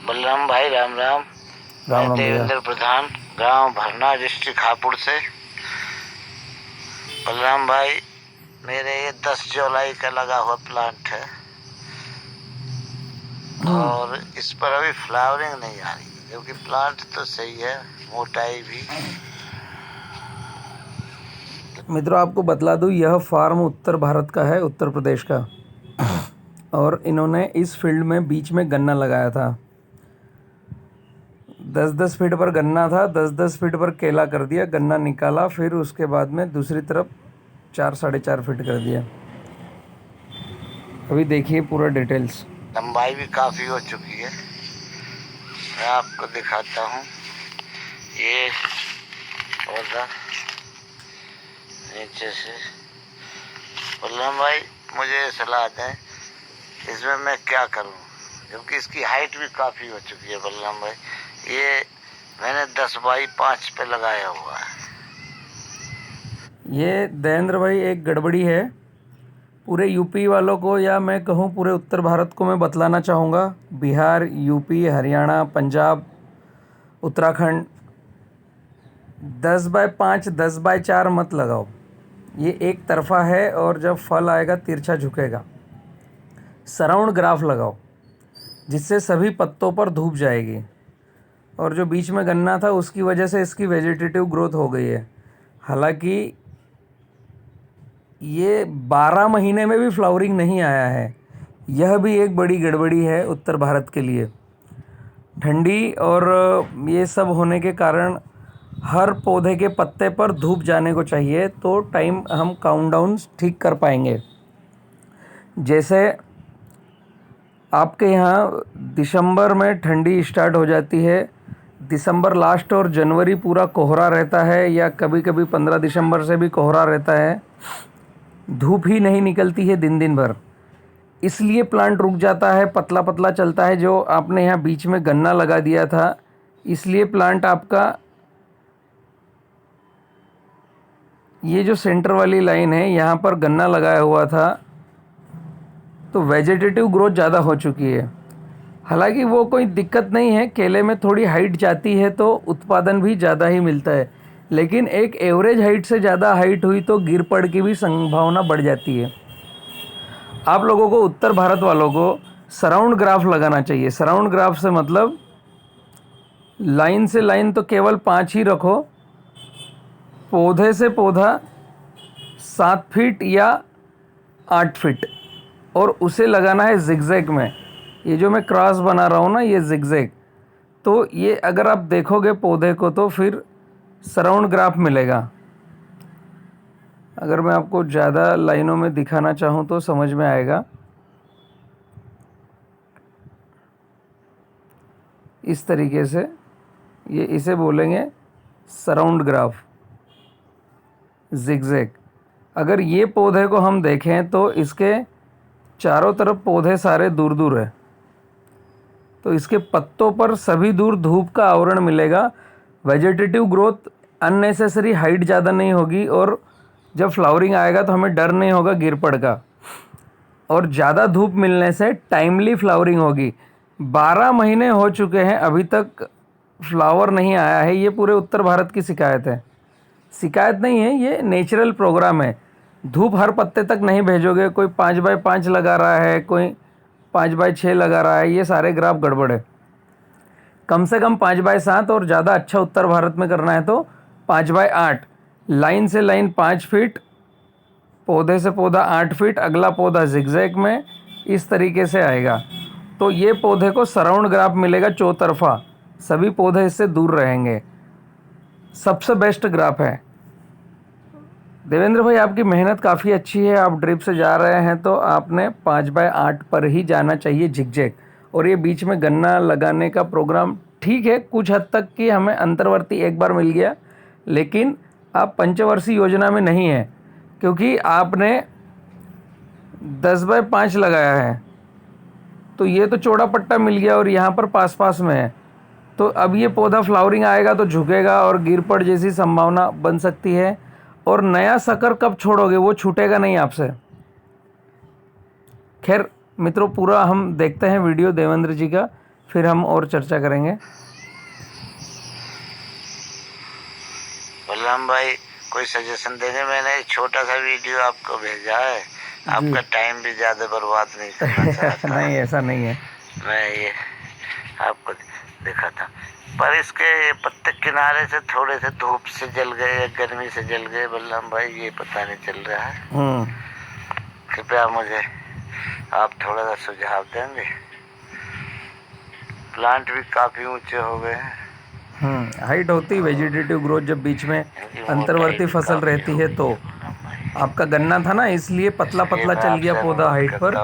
बलराम भाई राम राम। राम मैं राम भैया। देवेंद्र प्रधान, गांव भरना, डिस्ट्रिक्ट हापुड़ से। बलराम भाई, मेरे ये 10 जुलाई का लगा हुआ प्लांट है और इस पर अभी फ्लावरिंग नहीं आ रही, जबकि प्लांट तो सही है, मोटाई भी। मित्रों, आपको बतला दूँ, यह फार्म उत्तर भारत का है, उत्तर प्रदेश का। और इन्होंने इस फील्ड में बीच में गन्ना लगाया था। 10-10 फीट पर गन्ना था, 10-10 फीट पर केला कर दिया, गन्ना निकाला, फिर उसके बाद में दूसरी तरफ 4-4.5 फीट कर दिया। अभी देखिए पूरा डिटेल्स। लंबाई भी काफी हो चुकी है। मैं आपको दिखाता हूँ। ये पौधा नीचे से। बलराम भाई, मुझे सलाह दें, इसमें मैं क्या करूं, जबकि इसकी हाइट भी काफ़ी हो चुकी है। बलराम भाई, ये मैंने 10 बाई 5 पे लगाया हुआ है। ये देवेंद्र भाई एक गड़बड़ी है। पूरे यूपी वालों को, या मैं कहूँ पूरे उत्तर भारत को मैं बतलाना चाहूँगा। Bihar, UP, Haryana, Punjab, Uttarakhand, 10 by 5, 10 by 4 मत लगाओ। ये एक तरफा है और जब फल आएगा तिरछा झुकेगा। सराउंड ग्राफ लगाओ, जिससे सभी पत्तों पर धूप जाएगी। और जो बीच में गन्ना था उसकी वजह से इसकी वेजिटेटिव ग्रोथ हो गई है। हालांकि ये 12 महीने में भी फ्लावरिंग नहीं आया है। यह भी एक बड़ी गड़बड़ी है उत्तर भारत के लिए। ठंडी और ये सब होने के कारण हर पौधे के पत्ते पर धूप जाने को चाहिए, तो टाइम हम काउंटडाउन ठीक कर पाएंगे। जैसे आपके यहाँ दिसंबर में ठंडी स्टार्ट हो जाती है, दिसंबर लास्ट और जनवरी पूरा कोहरा रहता है, या कभी कभी 15 दिसंबर से भी कोहरा रहता है। धूप ही नहीं निकलती है दिन दिन भर, इसलिए प्लांट रुक जाता है, पतला पतला चलता है। जो आपने यहाँ बीच में गन्ना लगा दिया था, इसलिए प्लांट आपका, ये जो सेंटर वाली लाइन है यहाँ पर गन्ना लगाया हुआ था, तो वेजिटेटिव ग्रोथ ज़्यादा हो चुकी है। हालांकि वो कोई दिक्कत नहीं है, केले में थोड़ी हाइट जाती है तो उत्पादन भी ज़्यादा ही मिलता है, लेकिन एक एवरेज हाइट से ज़्यादा हाइट हुई तो गिर पड़ की भी संभावना बढ़ जाती है। आप लोगों को, उत्तर भारत वालों को, सराउंड ग्राफ लगाना चाहिए। सराउंड ग्राफ से मतलब लाइन से लाइन तो केवल 5 ही रखो, पौधे से पौधा 7 फीट या 8 फीट, और उसे लगाना है जिगजैग में। ये जो मैं क्रॉस बना रहा हूँ ना, ये जिगजैग, तो ये अगर आप देखोगे पौधे को तो फिर सराउंड ग्राफ मिलेगा। अगर मैं आपको ज़्यादा लाइनों में दिखाना चाहूँ तो समझ में आएगा। इस तरीके से, ये इसे बोलेंगे सराउंड ग्राफ, जिगजैग। अगर ये पौधे को हम देखें तो इसके चारों तरफ पौधे सारे दूर दूर है, तो इसके पत्तों पर सभी दूर धूप का आवरण मिलेगा। वेजिटेटिव ग्रोथ, अननेसेसरी हाइट ज़्यादा नहीं होगी, और जब फ्लावरिंग आएगा तो हमें डर नहीं होगा गिर पड़ का। और ज़्यादा धूप मिलने से टाइमली फ्लावरिंग होगी। 12 महीने हो चुके हैं, अभी तक फ्लावर नहीं आया है। ये पूरे उत्तर भारत की शिकायत है। शिकायत नहीं है, ये नेचुरल प्रोग्राम है। धूप हर पत्ते तक नहीं भेजोगे। कोई 5 बाय 5 लगा रहा है, कोई 5 बाय 6 लगा रहा है, ये सारे ग्राफ गड़बड़ है। कम से कम 5 बाय 7, और ज़्यादा अच्छा उत्तर भारत में करना है तो 5 बाय 8। लाइन से लाइन 5 फीट, पौधे से पौधा 8 फीट, अगला पौधा जिगजैग में, इस तरीके से आएगा। तो ये पौधे को सराउंड ग्राफ मिलेगा चौतरफा, सभी पौधे इससे दूर रहेंगे। सबसे बेस्ट ग्राफ है। देवेंद्र भाई, आपकी मेहनत काफ़ी अच्छी है। आप ड्रिप से जा रहे हैं तो आपने 5 बाय 8 पर ही जाना चाहिए जिगजैग। और ये बीच में गन्ना लगाने का प्रोग्राम ठीक है, कुछ हद तक कि हमें अंतर्वर्ती एक बार मिल गया, लेकिन आप पंचवर्षीय योजना में नहीं है, क्योंकि आपने 10 बाय 5 लगाया है, तो ये तो चौड़ा पट्टा मिल गया और यहाँ पर पास पास में है। तो अब ये पौधा फ्लावरिंग आएगा तो झुकेगा और गिर पड़ जैसी संभावना बन सकती है। और नया शक्कर कब छोड़ोगे, वो छूटेगा नहीं आपसे। खैर मित्रों, पूरा हम देखते हैं वीडियो देवेंद्र जी का, फिर हम और चर्चा करेंगे। बलराम भाई कोई सजेशन देंगे? मैंने एक छोटा सा वीडियो आपको भेजा है, आपका टाइम भी ज़्यादा बर्बाद नहीं करना चाहता। नहीं, ऐसा नहीं है। मैं ये आपको देखा था, पर इसके पत्ते किनारे से थोड़े से धूप से जल गए या गर्मी से जल गए बलराम भाई, ये पता नहीं चल रहा है। कृपया मुझे आप थोड़ा सा सुझाव देंगे। प्लांट भी काफ़ी ऊंचे हो गए हैं। हाइट होती वेजिटेटिव ग्रोथ जब बीच में अंतर्वर्ती फसल रहती है तो। आपका गन्ना था ना, इसलिए पतला पतला चल गया पौधा हाइट पर,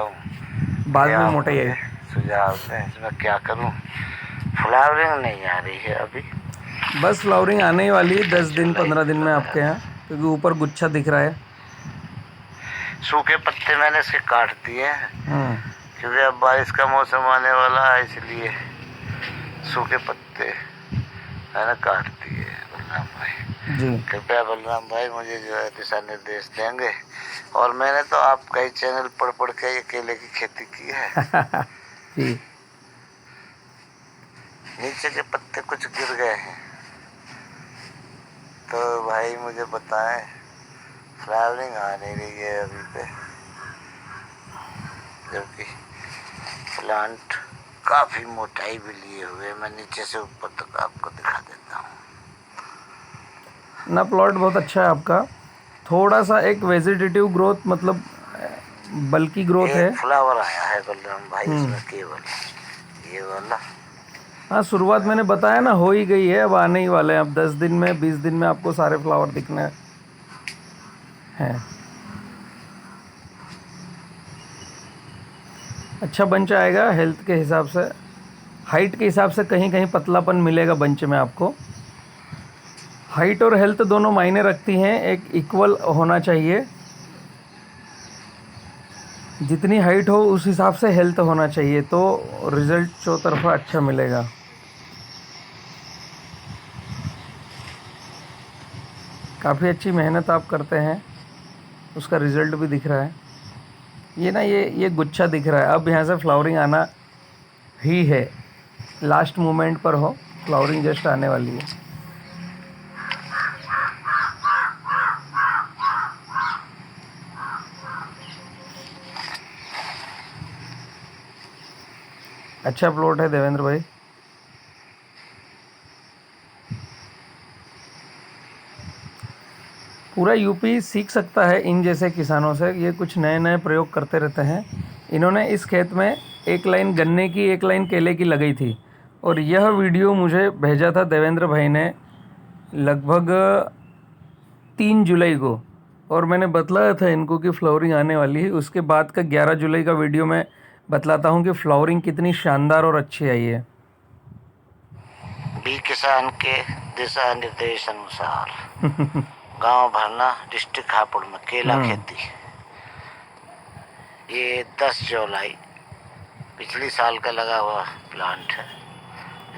बाद में मोटाई आई। सुझाव दें, इसमें क्या करूं? फ्लावरिंग नहीं आ रही है अभी। बस फ्लावरिंग आने ही वाली है 10 दिन 15 दिन में आपके यहाँ, क्योंकि ऊपर गुच्छा दिख रहा है। सूखे पत्ते मैंने इसके काट दिए हैं, क्योंकि अब बारिश का मौसम आने वाला है, इसलिए सूखे पत्ते मैंने काट दिए बलराम भाई जी। कृपया बलराम भाई मुझे जो है दिशा निर्देश देंगे। और मैंने तो आपका ही चैनल पढ़ पढ़ के ये केले की खेती की है। जी। नीचे के पत्ते कुछ गिर गए हैं, तो भाई मुझे बताएं, फ्लावरिंग आ नहीं रही है अभी पे, जबकि प्लांट काफ़ी मोटाई भी लिए हुए। मैं नीचे से ऊपर तक आपको दिखा देता हूँ ना। प्लॉट बहुत अच्छा है आपका, थोड़ा सा एक वेजिटेटिव ग्रोथ, मतलब बल्कि ग्रोथ है। फ्लावर आया है बलराम भाई इसमें केवल ये वाला। हाँ, शुरुआत मैंने बताया ना, हो ही गई है, अब आने ही वाले हैं। अब 10 दिन में 20 दिन में आपको सारे फ्लावर दिखने हैं। अच्छा बंच आएगा हेल्थ के हिसाब से, हाइट के हिसाब से कहीं कहीं पतलापन मिलेगा बंच में आपको। हाइट और हेल्थ दोनों मायने रखती हैं, एक इक्वल होना चाहिए। जितनी हाइट हो उस हिसाब से हेल्थ होना चाहिए, तो रिज़ल्ट चौतरफा अच्छा मिलेगा। काफ़ी अच्छी मेहनत आप करते हैं, उसका रिज़ल्ट भी दिख रहा है। ये ना, ये गुच्छा दिख रहा है, अब यहाँ से फ्लावरिंग आना ही है। लास्ट मोमेंट पर हो, फ्लावरिंग जस्ट आने वाली है। अच्छा प्लॉट है देवेंद्र भाई। पूरा यूपी सीख सकता है इन जैसे किसानों से, ये कुछ नए नए प्रयोग करते रहते हैं। इन्होंने इस खेत में एक लाइन गन्ने की, एक लाइन केले की लगाई थी, और यह वीडियो मुझे भेजा था देवेंद्र भाई ने लगभग 3 जुलाई को, और मैंने बतलाया था इनको कि फ्लावरिंग आने वाली है। उसके बाद का 11 जुलाई का वीडियो मैं बतलाता हूँ कि फ्लावरिंग कितनी शानदार और अच्छी आई है। बी किसान के दिशा निर्देश अनुसार गांव भरना, डिस्ट्रिक्ट हापुड़ में केला खेती। ये 10 जुलाई पिछले साल का लगा हुआ प्लांट है,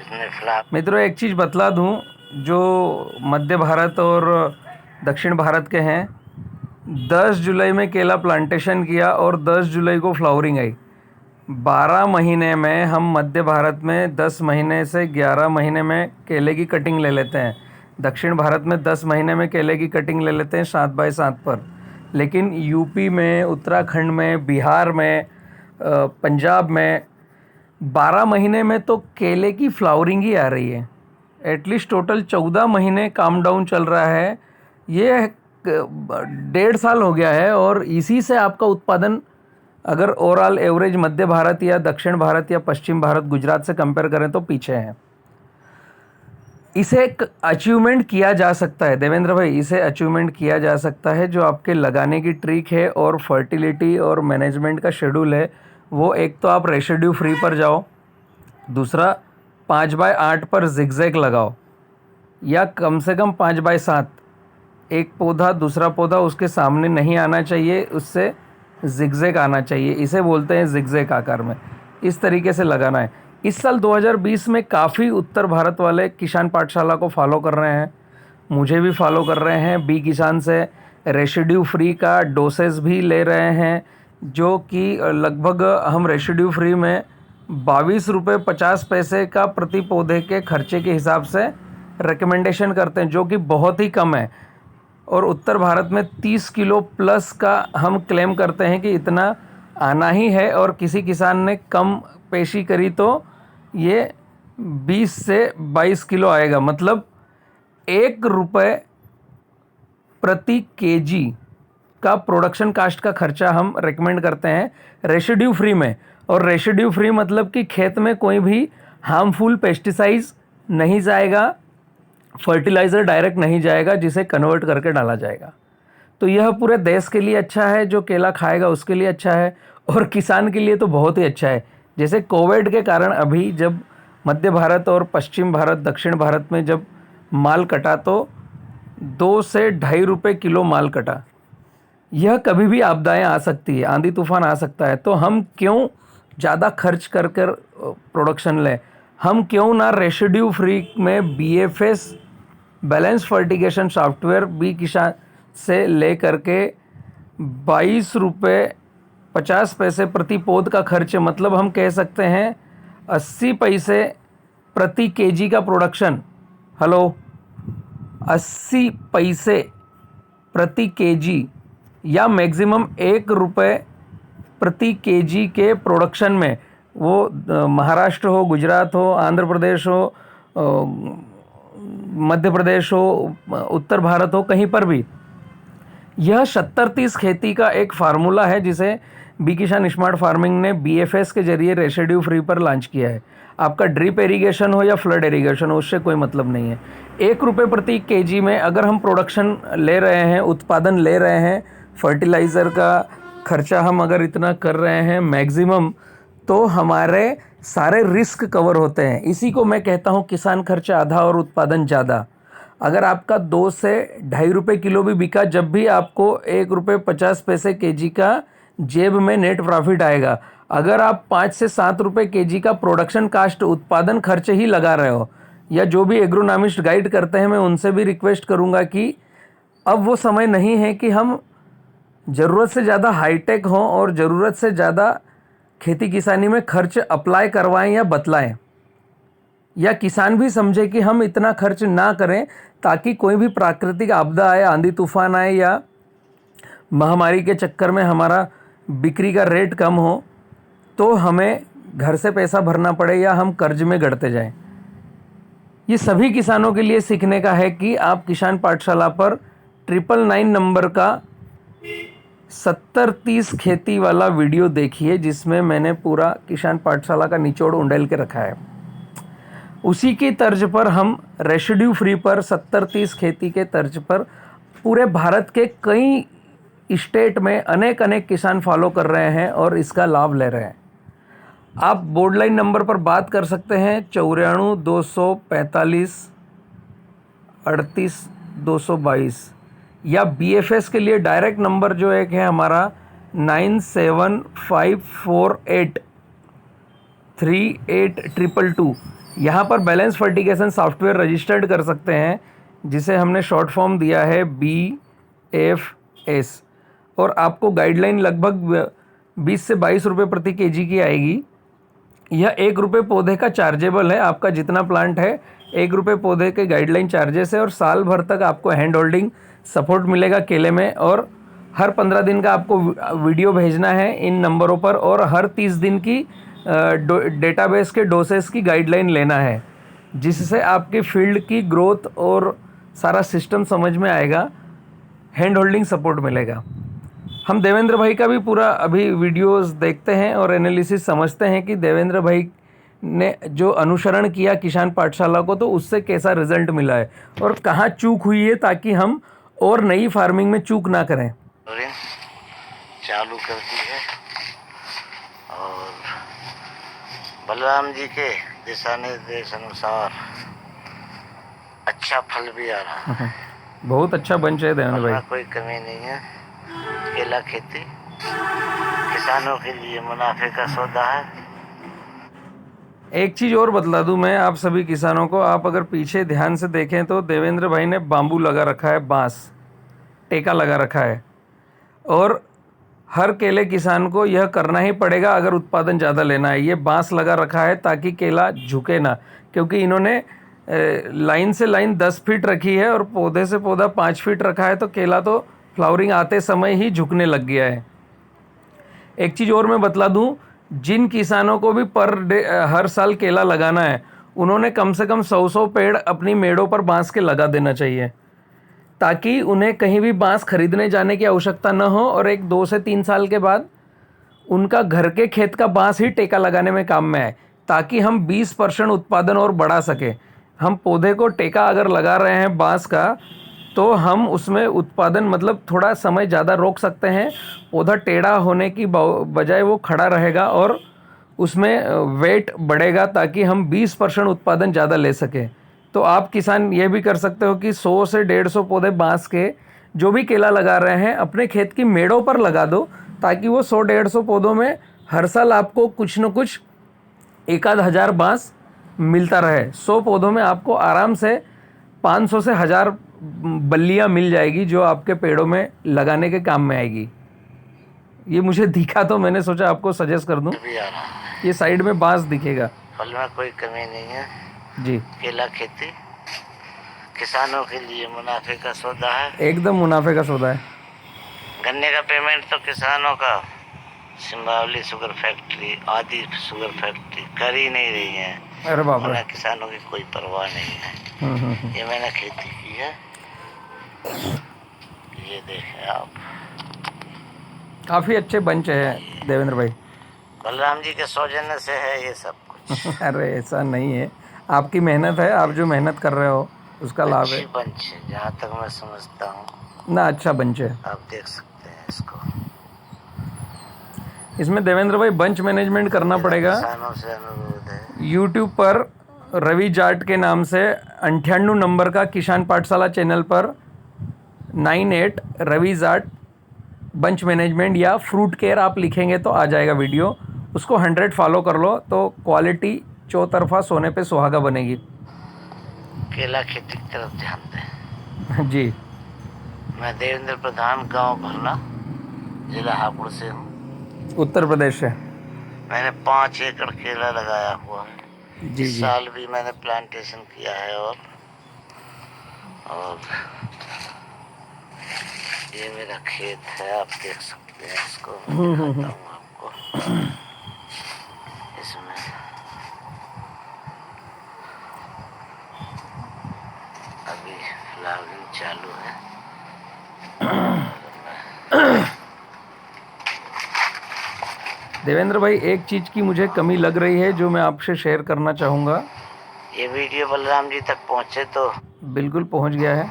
इसमें फ्लावर। मित्रों एक चीज़ बतला दूं, जो मध्य भारत और दक्षिण भारत के हैं, 10 जुलाई में केला प्लांटेशन किया और 10 जुलाई को फ्लावरिंग आई। 12 महीने में हम मध्य भारत में 10 महीने से 11 महीने में केले की कटिंग ले लेते हैं। दक्षिण भारत में 10 महीने में केले की कटिंग ले लेते हैं 7x7 पर। लेकिन यूपी में, उत्तराखंड में, बिहार में, पंजाब में 12 महीने में तो केले की फ्लावरिंग ही आ रही है। एटलीस्ट टोटल 14 महीने काम डाउन चल रहा है। ये 1.5 साल हो गया है, और इसी से आपका उत्पादन अगर ओवरऑल एवरेज मध्य भारत या दक्षिण भारत या पश्चिम भारत, गुजरात से कंपेयर करें तो पीछे है। इसे एक अचीवमेंट किया जा सकता है देवेंद्र भाई, इसे अचीवमेंट किया जा सकता है। जो आपके लगाने की ट्रिक है और फर्टिलिटी और मैनेजमेंट का शेड्यूल है, वो एक तो आप रेसिड्यू फ्री पर जाओ, दूसरा 5x8 पर जिगजैग लगाओ, या कम से कम 5x7। एक पौधा दूसरा पौधा उसके सामने नहीं आना चाहिए, उससे जिगजैग आना चाहिए। इसे बोलते हैं जिगजैग आकार में। इस तरीके से लगाना है। इस साल 2020 में काफ़ी उत्तर भारत वाले किसान पाठशाला को फॉलो कर रहे हैं, मुझे भी फॉलो कर रहे हैं। बी किसान से रेसिड्यू फ्री का डोसेस भी ले रहे हैं, जो कि लगभग हम रेसिड्यू फ्री में ₹22.50 का प्रति पौधे के खर्चे के हिसाब से रिकमेंडेशन करते हैं, जो कि बहुत ही कम है। और उत्तर भारत में 30 किलो प्लस का हम क्लेम करते हैं कि इतना आना ही है, और किसी किसान ने कम पेशी करी तो ये 20 से 22 किलो आएगा। मतलब ₹1 प्रति केजी का प्रोडक्शन कास्ट का खर्चा हम रेकमेंड करते हैं रेसिड्यू फ्री में। और रेसिड्यू फ्री मतलब कि खेत में कोई भी हार्मफुल पेस्टिसाइड्स नहीं जाएगा, फर्टिलाइज़र डायरेक्ट नहीं जाएगा, जिसे कन्वर्ट करके डाला जाएगा। तो यह पूरे देश के लिए अच्छा है, जो केला खाएगा उसके लिए अच्छा है, और किसान के लिए तो बहुत ही अच्छा है। जैसे कोविड के कारण अभी जब मध्य भारत और पश्चिम भारत, दक्षिण भारत में जब माल कटा तो 2 से ₹2.5 किलो माल कटा। यह कभी भी आपदाएं आ सकती है, आंधी तूफान आ सकता है, तो हम क्यों ज़्यादा खर्च कर प्रोडक्शन लें? हम क्यों ना रेसिड्यू फ्री में BFS बैलेंस फर्टिगेशन सॉफ्टवेयर बी किसान से ले करके ₹22.50 प्रति पौध का खर्च, मतलब हम कह सकते हैं 80 पैसे प्रति केजी का प्रोडक्शन। 80 पैसे प्रति केजी या मैक्सिमम ₹1 प्रति केजी के प्रोडक्शन में, वो महाराष्ट्र हो, गुजरात हो, आंध्र प्रदेश हो, मध्य प्रदेश हो, उत्तर भारत हो, कहीं पर भी। यह 70-30 खेती का एक फार्मूला है जिसे बी किसान स्मार्ट फार्मिंग ने BFS के जरिए रेसिड्यू फ्री पर लॉन्च किया है। आपका ड्रिप इरिगेशन हो या फ्लड इरिगेशन हो, उससे कोई मतलब नहीं है। ₹1 प्रति केजी में अगर हम प्रोडक्शन ले रहे हैं, उत्पादन ले रहे हैं, फर्टिलाइज़र का खर्चा हम अगर इतना कर रहे हैं मैक्सिमम, तो हमारे सारे रिस्क कवर होते हैं। इसी को मैं कहता हूँ किसान खर्चा आधा और उत्पादन ज़्यादा। अगर आपका 2 से ₹2.5 किलो भी बिका, जब भी आपको ₹1.50 केजी का जेब में नेट प्रॉफिट आएगा। अगर आप 5 से ₹7 केजी का प्रोडक्शन कास्ट उत्पादन खर्च ही लगा रहे हो, या जो भी एग्रोनॉमिस्ट गाइड करते हैं, मैं उनसे भी रिक्वेस्ट करूंगा कि अब वो समय नहीं है कि हम ज़रूरत से ज़्यादा हाईटेक हों और ज़रूरत से ज़्यादा खेती किसानी में खर्च अप्लाई करवाएं या बतलाएं, या किसान भी समझे कि हम इतना खर्च ना करें, ताकि कोई भी प्राकृतिक आपदा आए, आंधी तूफान आए या महामारी के चक्कर में हमारा बिक्री का रेट कम हो, तो हमें घर से पैसा भरना पड़े या हम कर्ज में गड़ते जाएं। ये सभी किसानों के लिए सीखने का है कि आप किसान पाठशाला पर 999 नंबर का 70-30 खेती वाला वीडियो देखिए, जिसमें मैंने पूरा किसान पाठशाला का निचोड़ उंडेल के रखा है। उसी की तर्ज पर हम रेसिड्यू फ्री पर 70-30 खेती के तर्ज पर पूरे भारत के कई स्टेट में अनेक किसान फॉलो कर रहे हैं और इसका लाभ ले रहे हैं। आप बोर्ड लाइन नंबर पर बात कर सकते हैं 94 245 38 222, या BFS के लिए डायरेक्ट नंबर जो एक है हमारा 9754838222। यहाँ पर बैलेंस फर्टिगेशन सॉफ्टवेयर रजिस्टर्ड कर सकते हैं, जिसे हमने शॉर्ट फॉर्म दिया है BFS, और आपको गाइडलाइन लगभग 20 से 22 रुपये प्रति केजी की आएगी। यह ₹1 पौधे का चार्जेबल है। आपका जितना प्लांट है ₹1 पौधे के गाइडलाइन चार्जेस है, और साल भर तक आपको हैंड होल्डिंग सपोर्ट मिलेगा केले में। और हर 15 दिन का आपको वीडियो भेजना है इन नंबरों पर, और हर 30 दिन की डेटाबेस के डोसेस की गाइडलाइन लेना है, जिससे आपकी फील्ड की ग्रोथ और सारा सिस्टम समझ में आएगा, हैंड होल्डिंग सपोर्ट मिलेगा। हम देवेंद्र भाई का भी पूरा अभी वीडियोस देखते हैं और एनालिसिस समझते हैं कि देवेंद्र भाई ने जो अनुसरण किया किसान पाठशाला को, तो उससे कैसा रिजल्ट मिला है और कहाँ चूक हुई है, ताकि हम और नई फार्मिंग में चूक ना करें। चालू कर दी है, और बलराम जी के दिशा निर्देश अनुसार अच्छा फल भी आ रहा है। बहुत अच्छा बंच है देवेंद्र भाई, कोई कमी नहीं है। केला खेती किसानों के लिए मुनाफे का सौदा है। एक चीज़ और बतला दूं मैं आप सभी किसानों को, आप अगर पीछे ध्यान से देखें तो देवेंद्र भाई ने बाम्बू लगा रखा है, बांस टेका लगा रखा है, और हर केले किसान को यह करना ही पड़ेगा अगर उत्पादन ज़्यादा लेना है। ये बांस लगा रखा है ताकि केला झुके ना, क्योंकि इन्होंने लाइन से लाइन 10 फीट रखी है और पौधे से पौधा 5 फीट रखा है, तो केला तो फ्लावरिंग आते समय ही झुकने लग गया है। एक चीज़ और मैं बतला दूं, जिन किसानों को भी हर साल केला लगाना है, उन्होंने कम से कम 100 पेड़ अपनी मेड़ों पर बांस के लगा देना चाहिए, ताकि उन्हें कहीं भी बांस खरीदने जाने की आवश्यकता न हो और 2 से 3 साल के बाद उनका घर के खेत का बांस ही टेका लगाने में काम में आए, ताकि हम 20% उत्पादन और बढ़ा सके। हम पौधे को टेका अगर लगा रहे हैं बांस का, तो हम उसमें उत्पादन मतलब थोड़ा समय ज़्यादा रोक सकते हैं। पौधा टेढ़ा होने की बजाय वो खड़ा रहेगा और उसमें वेट बढ़ेगा, ताकि हम 20% उत्पादन ज़्यादा ले सकें। तो आप किसान ये भी कर सकते हो कि 100 से 150 पौधे बांस के जो भी केला लगा रहे हैं अपने खेत की मेड़ों पर लगा दो, ताकि वो 100-150 पौधों में हर साल आपको कुछ न कुछ 1,000 बांस मिलता रहे। 100 पौधों में आपको आराम से 500 से 1000 बल्लियाँ मिल जाएगी, जो आपके पेड़ों में लगाने के काम में आएगी। ये मुझे दिखा तो मैंने सोचा आपको सजेस्ट कर दूं। भी आ रहा है। ये साइड में बांस दिखेगा। फल में कोई कमी नहीं है जी, केला खेती किसानों के लिए मुनाफे का सौदा है, एकदम मुनाफे का सौदा है। गन्ने का पेमेंट तो किसानों का सिंबावली शुगर फैक्ट्री आदि शुगर फैक्ट्री कर ही नहीं रही है। अरे बाप रे। उन्हें किसानों की कोई परवाह नहीं है। ये मैंने खेती की है, ये देखें आप, काफ़ी अच्छे बंच है देवेंद्र भाई। बलराम जी के सौजन्य से है ये सब कुछ। अरे ऐसा नहीं है, आपकी मेहनत है, आप जो मेहनत कर रहे हो उसका लाभ है। अच्छी बंच है जहाँ तक मैं समझता हूँ ना, अच्छा बंच है। आप देख सकते हैं इसको। इसमें देवेंद्र भाई बंच मैनेजमेंट करना पड़ेगा। किसानों से अनुरोध है, यूट्यूब पर रवि जाट के नाम से 98 नंबर का किसान पाठशाला चैनल पर 98 रवि जाट बंच मैनेजमेंट या फ्रूट केयर आप लिखेंगे तो आ जाएगा वीडियो। उसको 100 फॉलो कर लो तो क्वालिटी चौतरफा सोने पे सुहागा बनेगी। केला खेती की तरफ ध्यान दें। जी, मैं देवेंद्र प्रधान, गांव भरना, जिला हापुड़ से हूँ, उत्तर प्रदेश से। मैंने 5 एकड़ केला लगाया हुआ है। जी इस जी, साल भी मैंने प्लांटेशन किया है और ये मेरा खेत है, आप देख सकते हैं इसको। मैं दिखाता हूँ आपको। इसमें अभी फ्लावरिंग चालू है। देवेंद्र भाई, एक चीज़ की मुझे कमी लग रही है जो मैं आपसे शेयर करना चाहूँगा। ये वीडियो बलराम जी तक पहुँचे तो बिल्कुल पहुँच गया है।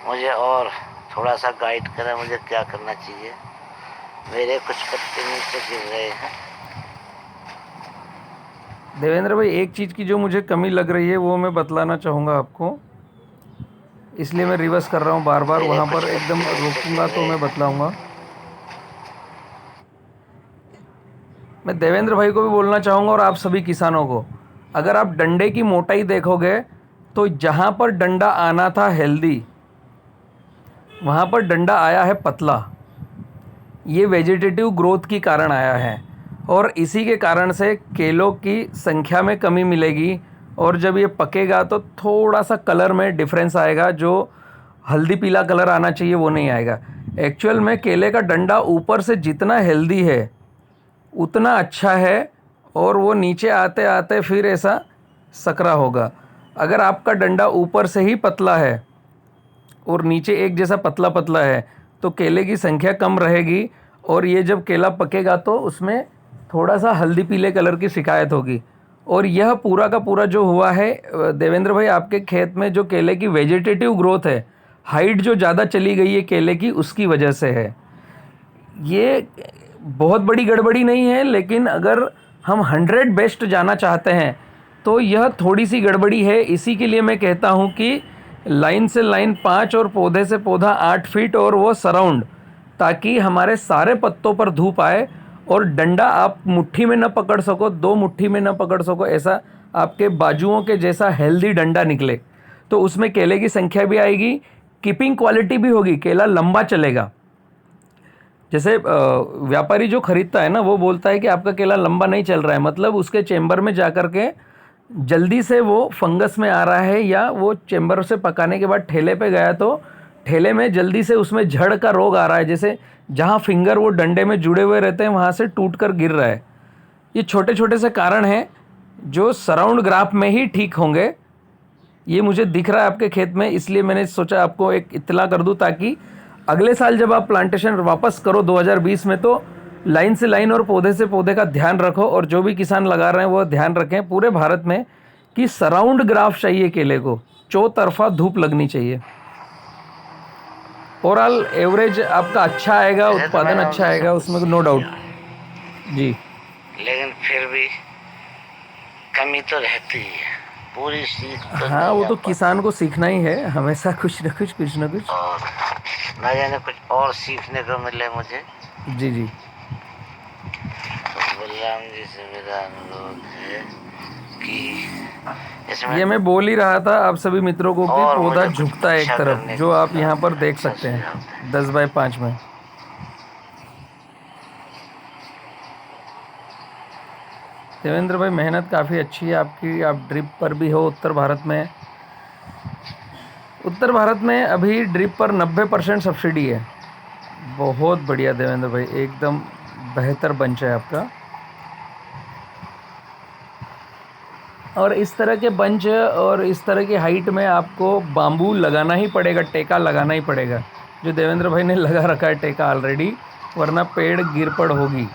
मुझे और थोड़ा सा गाइड करें, मुझे क्या करना चाहिए। मेरे कुछ पत्ते नीचे गिर रहे हैं। देवेंद्र भाई, एक चीज़ की जो मुझे कमी लग रही है वो मैं बतलाना चाहूँगा आपको, इसलिए मैं रिवर्स कर रहा हूँ बार बार। वहाँ पर एकदम रोकूंगा तो मैं बतलाऊँगा। मैं देवेंद्र भाई को भी बोलना चाहूँगा और आप सभी किसानों को, अगर आप डंडे की मोटाई देखोगे तो जहाँ पर डंडा आना था हेल्दी, वहाँ पर डंडा आया है पतला। ये वेजिटेटिव ग्रोथ के कारण आया है और इसी के कारण से केलों की संख्या में कमी मिलेगी और जब ये पकेगा तो थोड़ा सा कलर में डिफरेंस आएगा। जो हल्दी पीला कलर आना चाहिए वो नहीं आएगा। एक्चुअल में केले का डंडा ऊपर से जितना हेल्दी है उतना अच्छा है और वो नीचे आते आते फिर ऐसा सकरा होगा। अगर आपका डंडा ऊपर से ही पतला है और नीचे एक जैसा पतला पतला है तो केले की संख्या कम रहेगी और ये जब केला पकेगा तो उसमें थोड़ा सा हल्दी पीले कलर की शिकायत होगी। और यह पूरा का पूरा जो हुआ है देवेंद्र भाई, आपके खेत में जो केले की वेजिटेटिव ग्रोथ है, हाइट जो ज़्यादा चली गई है केले की, उसकी वजह से है। ये बहुत बड़ी गड़बड़ी नहीं है, लेकिन अगर हम 100 बेस्ट जाना चाहते हैं तो यह थोड़ी सी गड़बड़ी है। इसी के लिए मैं कहता हूँ कि लाइन से लाइन 5 और पौधे से पौधा 8 फीट और वो सराउंड, ताकि हमारे सारे पत्तों पर धूप आए और डंडा आप मुट्ठी में न पकड़ सको, 2 मुट्ठी में न पकड़ सको, ऐसा आपके बाजुओं के जैसा हेल्दी डंडा निकले। तो उसमें केले की संख्या भी आएगी, कीपिंग क्वालिटी भी होगी, केला लंबा चलेगा। जैसे व्यापारी जो खरीदता है ना, वो बोलता है कि आपका केला लंबा नहीं चल रहा है, मतलब उसके चेम्बर में जा कर के जल्दी से वो फंगस में आ रहा है, या वो चेम्बर से पकाने के बाद ठेले पे गया तो ठेले में जल्दी से उसमें झड़ का रोग आ रहा है, जैसे जहाँ फिंगर वो डंडे में जुड़े हुए रहते हैं वहाँ से टूट कर गिर रहा है। ये छोटे छोटे से कारण हैं जो सराउंड ग्राफ में ही ठीक होंगे। ये मुझे दिख रहा है आपके खेत में, इसलिए मैंने सोचा आपको एक इत्तला कर दूं, ताकि अगले साल जब आप प्लांटेशन वापस करो 2020 में, तो लाइन से लाइन और पौधे से पौधे का ध्यान रखो। और जो भी किसान लगा रहे हैं वो ध्यान रखें पूरे भारत में कि सराउंड ग्राफ चाहिए केले को, चौतरफा धूप लगनी चाहिए। ओवरऑल एवरेज आपका अच्छा आएगा, उत्पादन अच्छा आएगा, उसमें नो डाउट जी। लेकिन फिर भी कमी तो रहती है, पूरी सीख तो हाँ, नहीं वो आ तो पाती। किसान को सीखना ही है हमेशा, कुछ न कुछ कुछ न कुछ। और न जाने कुछ और सीखने को मिले मुझे। जी जी। तो बलराम जी से मेरा अनुरोध है कि इसमें ये मैं बोल ही रहा था आप सभी मित्रों को कि और पौधा मुझे कुछ झुकता है एक अच्छा तरफ, करने जो को आप यहाँ पर मिला, देख अच्छा सकते सुझाव हैं दें। 10x5 में। देवेंद्र भाई, मेहनत काफ़ी अच्छी है आपकी, आप ड्रिप पर भी हो उत्तर भारत में। उत्तर भारत में अभी ड्रिप पर 90% सब्सिडी है। बहुत बढ़िया देवेंद्र भाई, एकदम बेहतर बंच है आपका। और इस तरह के बंच और इस तरह की हाइट में आपको बाम्बू लगाना ही पड़ेगा, टेका लगाना ही पड़ेगा, जो देवेंद्र भाई ने लगा रखा है टेका ऑलरेडी, वरना पेड़ गिर पड़ होगी।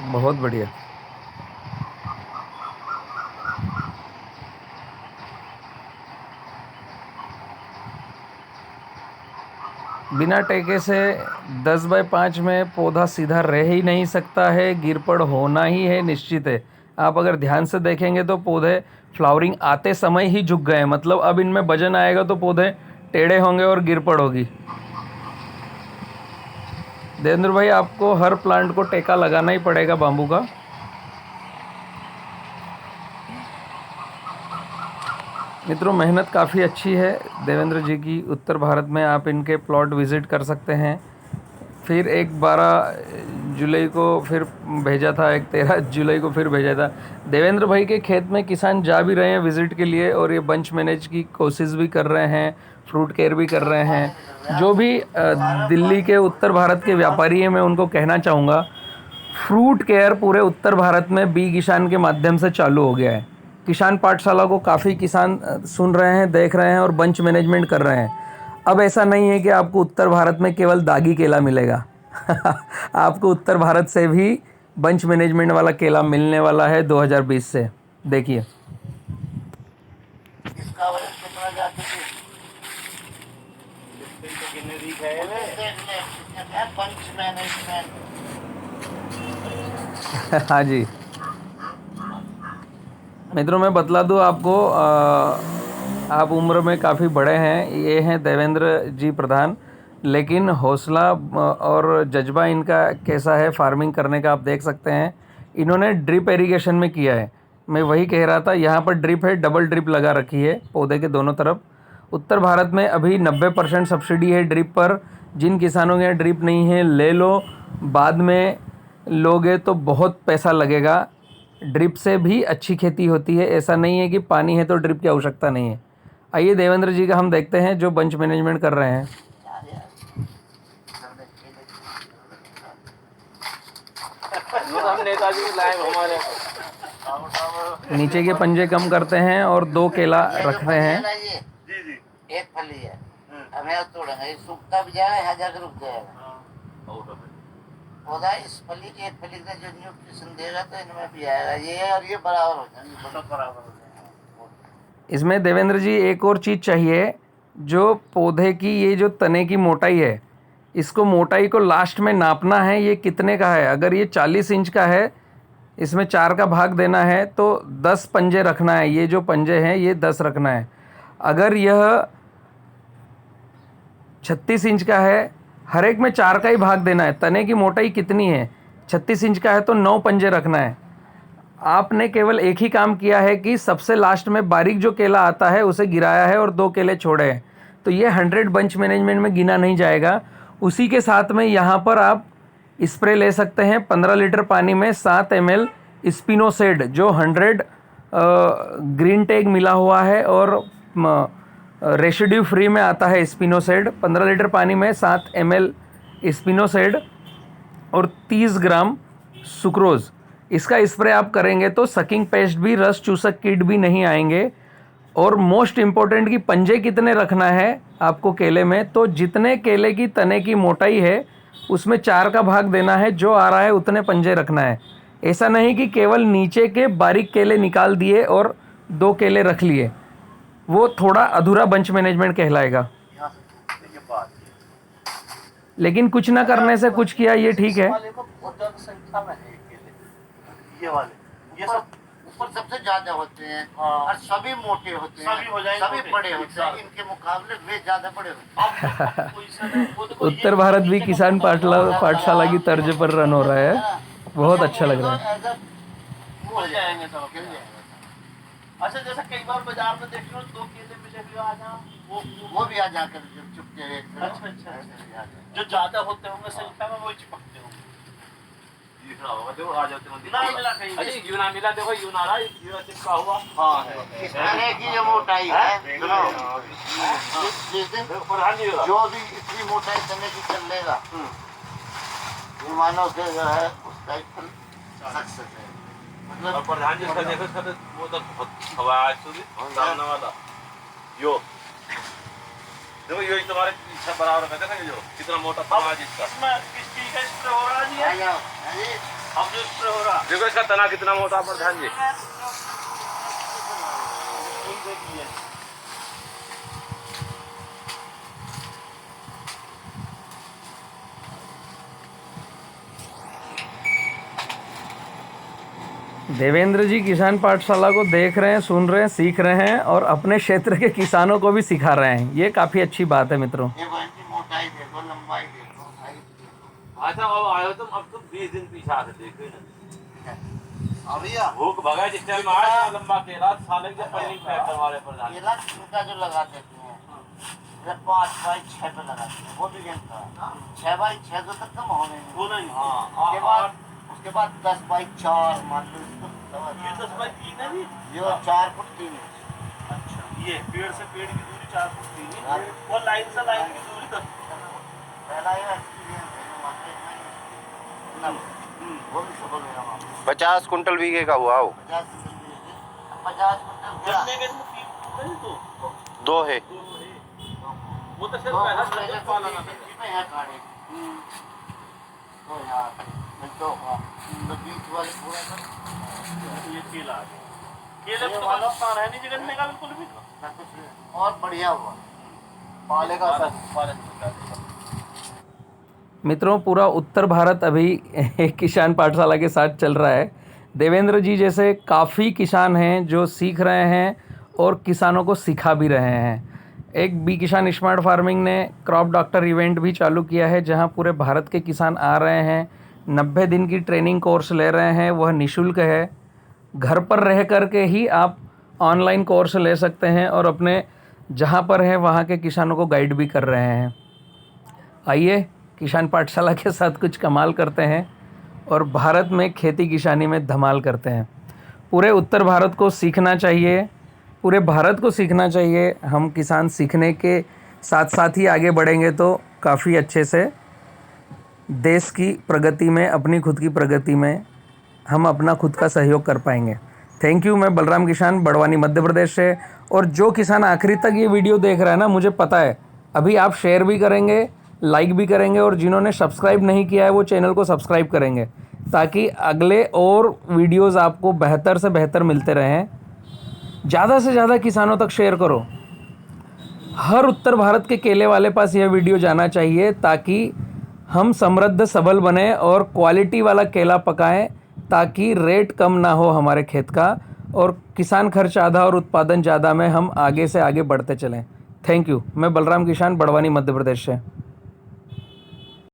बहुत बढ़िया। बिना टेके से 10x5 में पौधा सीधा रह ही नहीं सकता है, गिर पड़ होना ही है, निश्चित है। आप अगर ध्यान से देखेंगे तो पौधे फ्लावरिंग आते समय ही झुक गए हैं, मतलब अब इनमें वजन आएगा तो पौधे टेढ़े होंगे और गिर पड़ होगी। देवेंद्र भाई, आपको हर प्लांट को टेका लगाना ही पड़ेगा बाम्बू का। मित्रों, मेहनत काफ़ी अच्छी है देवेंद्र जी की। उत्तर भारत में आप इनके प्लॉट विज़िट कर सकते हैं। फिर एक 12 जुलाई को फिर भेजा था, एक 13 जुलाई को फिर भेजा था। देवेंद्र भाई के खेत में किसान जा भी रहे हैं विज़िट के लिए, और ये बंच मैनेज की कोशिश भी कर रहे हैं, फ्रूट केयर भी कर रहे हैं। जो भी दिल्ली के उत्तर भारत के व्यापारी हैं, मैं उनको कहना चाहूँगा, फ्रूट केयर पूरे उत्तर भारत में बी किसान के माध्यम से चालू हो गया है। किसान पाठशाला को काफ़ी किसान सुन रहे हैं, देख रहे हैं और बंच मैनेजमेंट कर रहे हैं। अब ऐसा नहीं है कि आपको उत्तर भारत में केवल दागी केला मिलेगा आपको उत्तर भारत से भी बंच मैनेजमेंट वाला केला मिलने वाला है 2020 से। देखिए इसका वजन कितना जाती है? पंच मैनेजमेंट। हाँ जी मित्रों, मैं बतला दूँ आपको, आप उम्र में काफ़ी बड़े हैं। ये हैं देवेंद्र जी प्रधान, लेकिन हौसला और जज्बा इनका कैसा है फार्मिंग करने का आप देख सकते हैं। इन्होंने ड्रिप इरिगेशन में किया है, मैं वही कह रहा था। यहाँ पर ड्रिप है, डबल ड्रिप लगा रखी है पौधे के दोनों तरफ। उत्तर भारत में अभी 90% सब्सिडी है ड्रिप पर। जिन किसानों के यहाँ ड्रिप नहीं है ले लो, बाद में लोगे तो बहुत पैसा लगेगा। ड्रिप से भी अच्छी खेती होती है, ऐसा नहीं है कि पानी है तो ड्रिप की आवश्यकता नहीं है। आइए देवेंद्र जी का हम देखते हैं जो बंच मैनेजमेंट कर रहे हैं। नीचे के पंजे कम करते हैं और 2 केला रख रहे हैं। जी जी, एक फली है, हमें तोड़ेंगे, ये सूखता भी जाएगा, हजार रुक जाएगा पौधा। इस फली की एक फली का जो न्यूट्रिशन देगा तो इनमें भी आएगा, ये और ये बराबर हो जाएंगे, सब बराबर हो जाएंगे। इसमें देवेंद्र जी एक और चीज़ चाहिए, जो पौधे की ये जो तने की मोटाई है, इसको मोटाई को लास्ट में नापना है, ये कितने का है। अगर ये 40 इंच का है, इसमें 4 का भाग देना है तो 10 पंजे रखना है। ये जो पंजे हैं ये 10 रखना है। अगर यह 36 इंच का है, हर एक में 4 का ही भाग देना है। तने की मोटाई कितनी है, 36 इंच का है तो 9 पंजे रखना है। आपने केवल एक ही काम किया है कि सबसे लास्ट में बारीक जो केला आता है उसे गिराया है और 2 केले छोड़े हैं, तो ये 100 बंच मैनेजमेंट में गिना नहीं जाएगा। उसी के साथ में यहाँ पर आप स्प्रे ले सकते हैं 15 लीटर पानी में 7 ml स्पिनोसेड जो 100 ग्रीन टैग मिला हुआ है और रेसिड्यू फ्री में आता है स्पिनोसेड। 15 लीटर पानी में 7 ml स्पिनोसेड और 30 ग्राम सुक्रोज, इसका स्प्रे आप करेंगे तो सकिंग पेस्ट भी, रस चूसक कीट भी नहीं आएंगे। और मोस्ट इम्पोर्टेंट कि पंजे कितने रखना है आपको केले में, तो जितने केले की तने की मोटाई है उसमें 4 का भाग देना है, जो आ रहा है उतने पंजे रखना है। ऐसा नहीं कि केवल नीचे के बारीक केले निकाल दिए और 2 केले रख लिए, वो थोड़ा अधूरा बंच मैनेजमेंट कहलाएगा। लेकिन कुछ ना करने से कुछ किया, ये ठीक है। ये सब ऊपर सबसे ज्यादा होते हैं और सभी मोटे होते हैं, सभी बड़े होते हैं, इनके मुकाबले वे ज्यादा बड़े होते हैं। उत्तर भारत भी किसान पाठशाला की तर्ज पर रन हो रहा है, बहुत अच्छा लग रहा है। अच्छा, जैसा कई बार बाजार में देख लो 2 केले मिले हुए आ जा, वो भी आ जाकर चुपके। अच्छा, जो ज्यादा होते होंगे संख्या में वो चिपकते होंगे। देखो आ जाते हैं, ना मिला कहीं, अरे यूं ना मिला, देखो यूं ना रहा, यूं चिपका हुआ। हाँ है, इस तरह की जो मोटाई है, जो भी इतनी मोटाई तने की चल लेगा, मानो से जो है उसका सक्सेस है। मतलब प्रधान जी का देखो सर, वो तो बहुत हवा आज सुबह सामने वाला यो देखो, यो तुम्हारे पीछे बराबर में देखो, जो कितना मोटा तना है इसका। इसमें किसकी का स्प्रे हो रहा है? अब जो स्प्रे हो रहा, देखो इसका तना कितना मोटा प्रधान जी। देवेंद्र जी किसान पाठशाला को देख रहे हैं, सुन रहे हैं, सीख रहे हैं और अपने क्षेत्र के किसानों को भी सिखा रहे हैं। ये काफ़ी अच्छी बात है मित्रों। ये मोटाई देखो, लंबाई देखो, हाइट देखो। अच्छा अब आयो तुम, अब तुम 20 दिन पीछे आके देखो ना, भैया भूख भगा जिस टाइम आया लंबा केला साले के पहले पैक करवाले प्रधान। केला छिलका जो लगा देते हैं, 5 बाई 6 पे लगाते हैं, वो भी गेंदा 6 बाई 6 तो तक कम होने नहीं। वो नहीं, हाँ उसके बाद 10 बाई 4 मान लो इसको, ये 10 बाई 3 है जी, ये 4 फुट 3 इंच। अच्छा, ये पेड़ से पेड़ की दूरी 4 फुट 3 इंच और लाइन से लाइन की दूरी 10 फुट। पहला ये एक्सपीरियंस है मार्केट में, वो भी सफल हुआ वहाँ। 50 कुंटल बीघे का हुआ हो। 50 कुंटल गन्ने के 3 है तो 2 है। वो तो सिर्फ पहला ट्रैक्टर पाला ना है काढ़े। तो यार तो बीच वाले पूरा ये केला है, केले में तो वाला पान है नहीं गन्ने का बिल्कुल भी, और बढ़िया हुआ पाले का मित्रों, पूरा उत्तर भारत अभी एक किसान पाठशाला के साथ चल रहा है। देवेंद्र जी जैसे काफ़ी किसान हैं जो सीख रहे हैं और किसानों को सिखा भी रहे हैं। एक बी किसान स्मार्ट फार्मिंग ने क्रॉप डॉक्टर इवेंट भी चालू किया है, जहां पूरे भारत के किसान आ रहे हैं, 90 दिन की ट्रेनिंग कोर्स ले रहे हैं। वह निःशुल्क है, घर पर रह कर के ही आप ऑनलाइन कोर्स ले सकते हैं और अपने जहां पर हैं वहां के किसानों को गाइड भी कर रहे हैं। आइए किसान पाठशाला के साथ कुछ कमाल करते हैं और भारत में खेती किसानी में धमाल करते हैं। पूरे उत्तर भारत को सीखना चाहिए, पूरे भारत को सीखना चाहिए। हम किसान सीखने के साथ साथ ही आगे बढ़ेंगे तो काफ़ी अच्छे से देश की प्रगति में, अपनी खुद की प्रगति में हम अपना खुद का सहयोग कर पाएंगे। Thank you. मैं बलराम किसान, बड़वानी मध्य प्रदेश से। और जो किसान आखिरी तक ये वीडियो देख रहा है ना, मुझे पता है अभी आप शेयर भी करेंगे, लाइक भी करेंगे और जिन्होंने सब्सक्राइब नहीं किया है वो चैनल को सब्सक्राइब करेंगे, ताकि अगले और वीडियोज़ आपको बेहतर से बेहतर मिलते रहें। ज़्यादा से ज़्यादा किसानों तक शेयर करो। हर उत्तर भारत के केले वाले पास यह वीडियो जाना चाहिए, ताकि हम समृद्ध सबल बने और क्वालिटी वाला केला पकाएं, ताकि रेट कम ना हो हमारे खेत का और किसान खर्च आधा और उत्पादन ज़्यादा में हम आगे से आगे बढ़ते चलें। Thank you. मैं बलराम किसान, बड़वानी मध्य प्रदेश से।